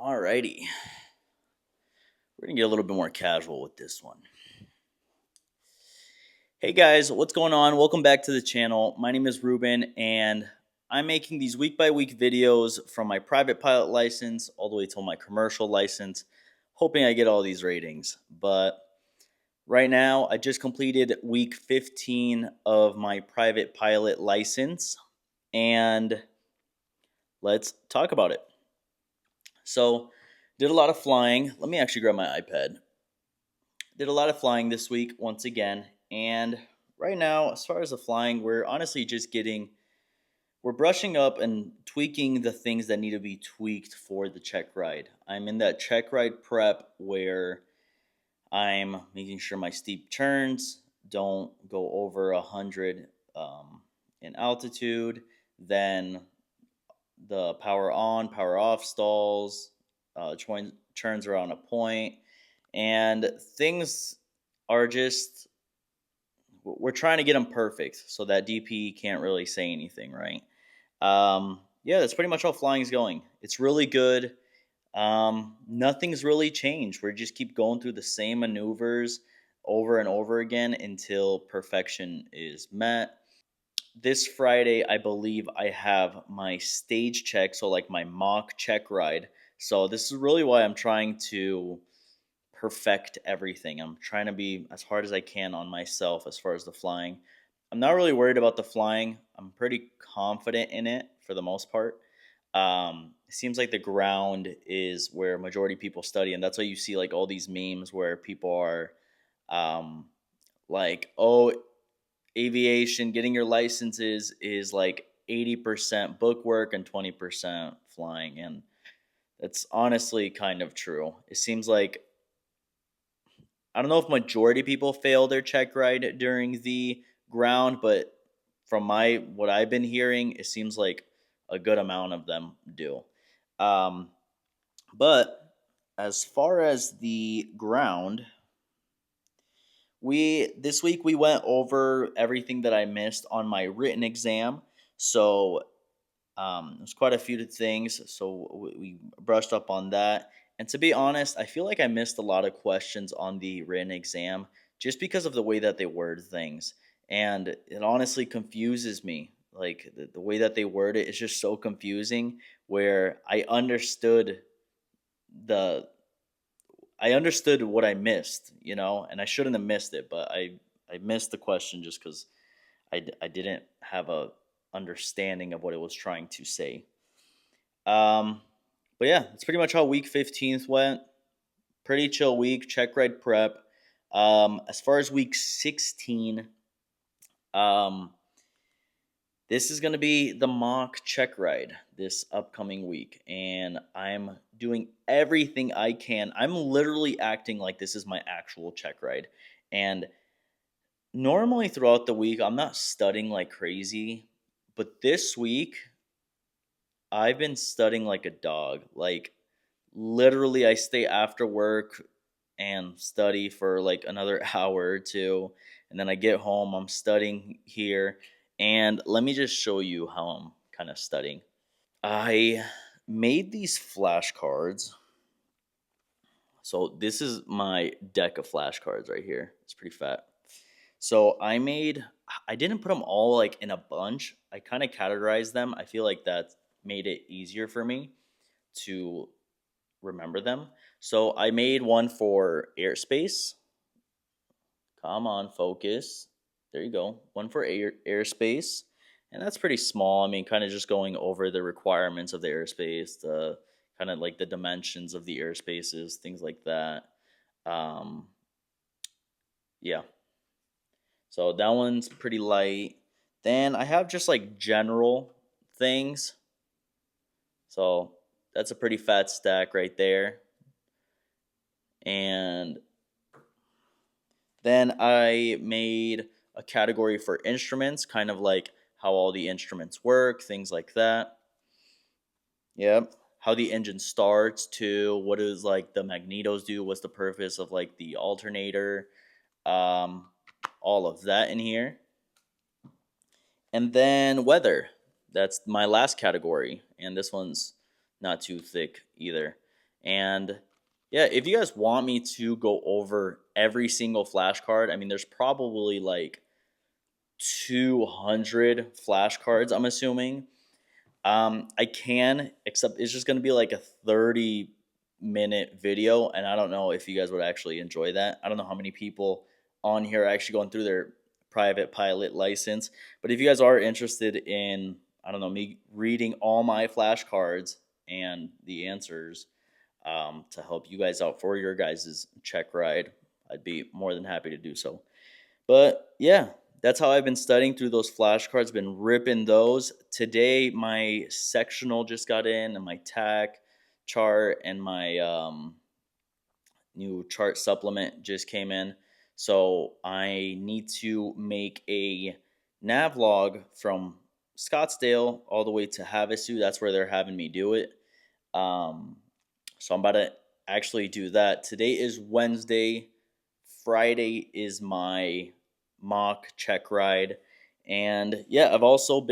Alrighty, we're gonna get a little bit more casual with this one. Hey guys, what's going on? Welcome back to the channel. My name is Ruben, and I'm making these week by week videos from my private pilot license all the way to my commercial license, hoping I get all these ratings. But right now, I just completed week 15 of my private pilot license, and let's talk about it. So, did a lot of flying. Let me actually grab my iPad. Did a lot of flying this week once again, and right now, as far as the flying, we're honestly just we're brushing up and tweaking the things that need to be tweaked for the check ride. I'm in that check ride prep where I'm making sure my steep turns don't go over 100 in altitude. Then the power on, power off stalls, turns are on a point, and things are just we're trying to get them perfect so that DP can't really say anything, right? Yeah, that's pretty much how flying is going. It's really good. Nothing's really changed. We just keep going through the same maneuvers over and over again until perfection is met. This Friday, I believe I have my stage check, so like my mock check ride. So this is really why I'm trying to perfect everything. I'm trying to be as hard as I can on myself as far as the flying. I'm not really worried about the flying. I'm pretty confident in it for the most part. It seems like the ground is where majority people study, and that's why you see like all these memes where people are um, like, "Oh, aviation, getting your licenses is like 80% bookwork and 20% flying," and that's honestly kind of true. It seems like I don't know if majority of people fail their check ride during the ground, but from my what I've been hearing, it seems like a good amount of them do. Um, but as far as the ground, we this week we went over everything that I missed on my written exam. So there's quite a few things, so we brushed up on that. And to be honest, I feel like I missed a lot of questions on the written exam just because of the way that they word things. And it honestly confuses me. Like the way that they word it is just so confusing where the I understood what I missed, and I shouldn't have missed it, but I missed the question just because I didn't have a understanding of what it was trying to say. Um, but yeah, that's pretty much how week 15th went. Pretty chill week, check ride prep. As far as week 16, um, this is going to be the mock check ride this upcoming week. And I'm doing everything I can. I'm literally acting like this is my actual check ride. And normally throughout the week, I'm not studying like crazy. But this week, I've been studying like a dog. Like literally I stay after work and study for like another hour or two, and then I get home, I'm studying here, and let me just show you how I'm kind of studying. I made these flashcards. So this is my deck of flashcards right here. It's pretty fat. So I didn't put them all like in a bunch. I kind of categorized them. I feel like that made it easier for me to remember them. So I made one for airspace. Come on, focus. There you go. One for airspace. And that's pretty small. I mean, kind of just going over the requirements of the airspace, the kind of like the dimensions of the airspaces, things like that. Um, yeah. So that one's pretty light. Then I have just like general things. So that's a pretty fat stack right there. And then I made a category for instruments, kind of like how all the instruments work, things like that. Yep. How the engine starts too. What is like the magnetos do? What's the purpose of like the alternator? Um, all of that in here. And then weather. That's my last category. And this one's not too thick either. And yeah, if you guys want me to go over every single flashcard, I mean, there's probably like 200 flashcards, I'm assuming. I can, except it's just gonna be like a 30-minute video, and I don't know if you guys would actually enjoy that. I don't know how many people on here are actually going through their private pilot license, but if you guys are interested in, I don't know, me reading all my flashcards and the answers, to help you guys out for your guys' check ride, I'd be more than happy to do so. But yeah, that's how I've been studying through those flashcards, been ripping those. Today, my sectional just got in, and my TAC chart and my new chart supplement just came in. So I need to make a nav log from Scottsdale all the way to Havasu. That's where they're having me do it. Um, so I'm about to actually do that. Today is Wednesday. Friday is my mock check ride. And yeah, I also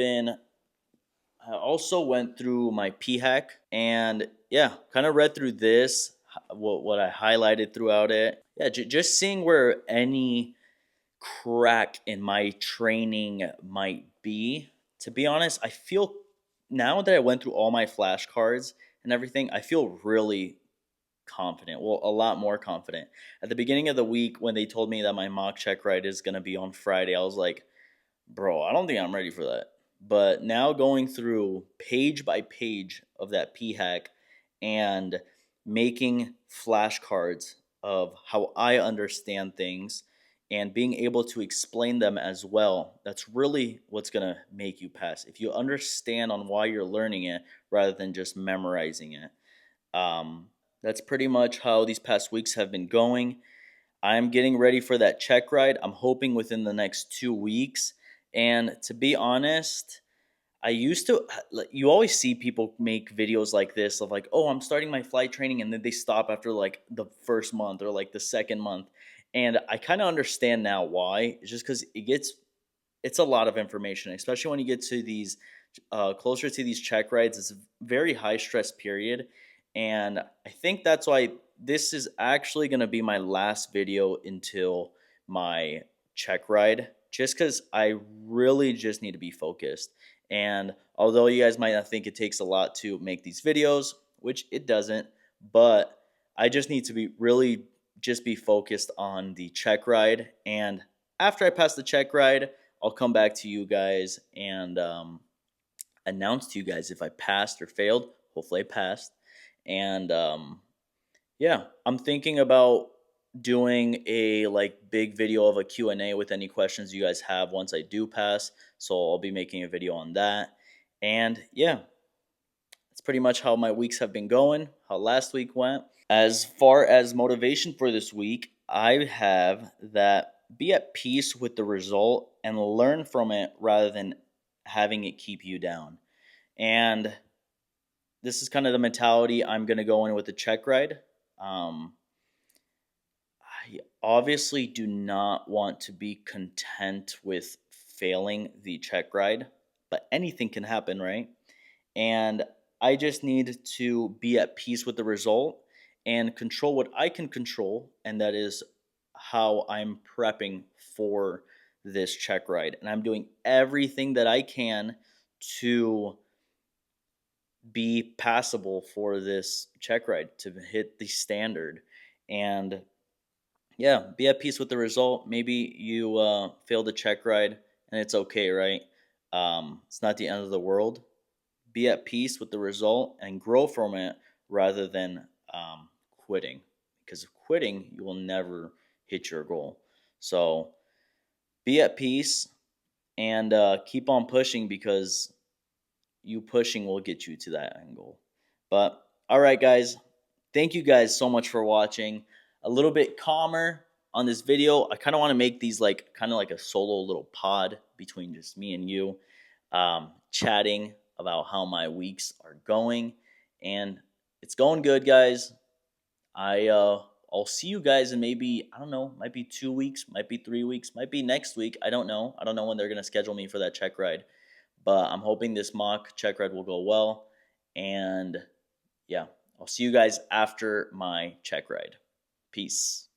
went through my PHAC, and yeah, kind of read through this, what I highlighted throughout it. Yeah, just seeing where any crack in my training might be. To be honest, I feel now that I went through all my flashcards and everything, I feel really confident. Well, a lot more confident. At the beginning of the week, when they told me that my mock check ride is going to be on Friday, I was like, bro, I don't think I'm ready for that. But now going through page by page of that PHAC and making flashcards of how I understand things and being able to explain them as well, that's really what's going to make you pass. If you understand on why you're learning it rather than just memorizing it. That's pretty much how these past weeks have been going. I'm getting ready for that check ride. I'm hoping within the next 2 weeks. And to be honest, I used to, like, you always see people make videos like this of like, oh, I'm starting my flight training, and then they stop after like the first month or like the second month. And I kind of understand now why. It's just because it's a lot of information, especially when you get to these closer to these check rides. It's a very high stress period, and I think that's why this is actually going to be my last video until my check ride, just because I really just need to be focused. And although you guys might not think it takes a lot to make these videos, which it doesn't, but I just need to be really just be focused on the check ride. And after I pass the check ride, I'll come back to you guys and announce to you guys if I passed or failed. Hopefully, I passed. And yeah, I'm thinking about doing a like big video of a Q&A with any questions you guys have once I do pass. So I'll be making a video on that. And yeah, that's pretty much how my weeks have been going, how last week went. As far as motivation for this week, I have that be at peace with the result and learn from it rather than having it keep you down. And this is kind of the mentality I'm going to go in with the check ride. I obviously do not want to be content with failing the check ride, but anything can happen, right? And I just need to be at peace with the result and control what I can control, and that is how I'm prepping for this check ride. And I'm doing everything that I can to be passable for this check ride, to hit the standard. And yeah, be at peace with the result. Maybe you failed a check ride, and it's okay, right? It's not the end of the world. Be at peace with the result and grow from it rather than quitting. Because if quitting, you will never hit your goal. So be at peace and keep on pushing, because you pushing will get you to that end goal. But all right, guys, thank you guys so much for watching. A little bit calmer on this video. I kind of want to make these like kind of like a solo little pod between just me and you, chatting about how my weeks are going, and it's going good, guys. I'll see you guys in maybe, I don't know, might be 2 weeks, might be 3 weeks, might be next week. I don't know. I don't know when they're gonna schedule me for that check ride, but I'm hoping this mock check ride will go well. And yeah, I'll see you guys after my check ride. Peace.